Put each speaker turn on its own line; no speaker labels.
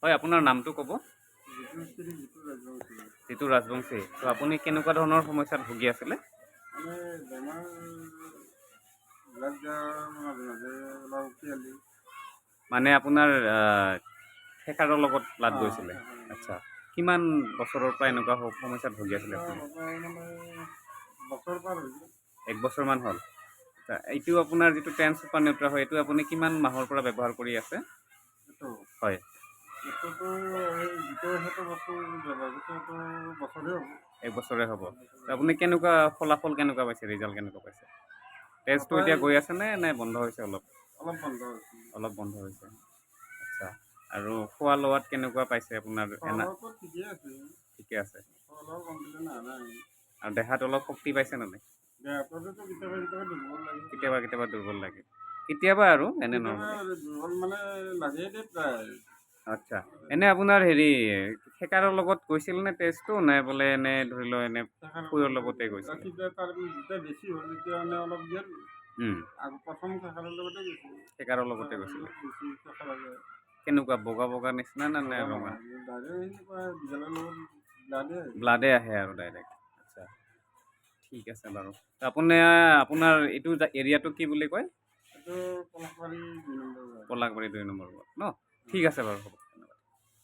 হয় আপোনাৰ নামটো ক'ব। জিতু ৰাজবংশী। তো আপুনি কেনেকুৱা ধৰণৰ সমস্যাত ভুগি আছিলে? মানে আপোনাৰ থেকাৰৰ লগত ব্লাড গৈছিলে। আচ্ছা, কিমান বছৰৰ পৰা এনেকুৱা সমস্যাত ভুগি আছিলে আপুনি? এক বছৰমান হ'ল। এইটো আপোনাৰ যিটো ট্ৰেন্সফাৰ নিউট্ৰা হয়, এইটো আপুনি কিমান মাহৰ পৰা ব্যৱহাৰ কৰি আছে? হয়, এক বছৰে হ'ব। আপুনি কেনেকুৱা ফলাফল কেনেকুৱা পাইছে, ৰিজাল্ট কেনেকুৱা পাইছে? টেষ্টটো এতিয়া গৈ আছে নে বন্ধ হৈছে? অলপ বন্ধ হৈছে। আচ্ছা, আৰু খোৱা লোৱাত কেনেকুৱা পাইছে আপোনাৰ? ঠিকে আছে। আৰু দেহাত অলপ শক্তি পাইছে নে নাই? কেতিয়াবা কেতিয়াবা দুৰ্বল লাগে। কেতিয়াবা আৰু এনে আচ্ছা, এনে আপোনাৰ থেকাৰৰ লগত গৈছিল নে টেষ্টটো, নে বোলে এনে ধৰি লও এনে খুৰৰ লগতে গৈছিল? থেকাৰৰ লগতে গৈছিলে। কেনেকুৱা বগা বগা নিচিনা নে ৰঙা? ব্লাডে আহে আৰু ডাইৰেক্ট। আচ্ছা, ঠিক আছে বাৰু। আপোনাৰ এইটো এৰিয়াটো কি বুলি কয়? পলাশবাৰী 2 নম্বৰ ৱাৰ্ড ন? ঠিক আছে বাৰু, হ'ব।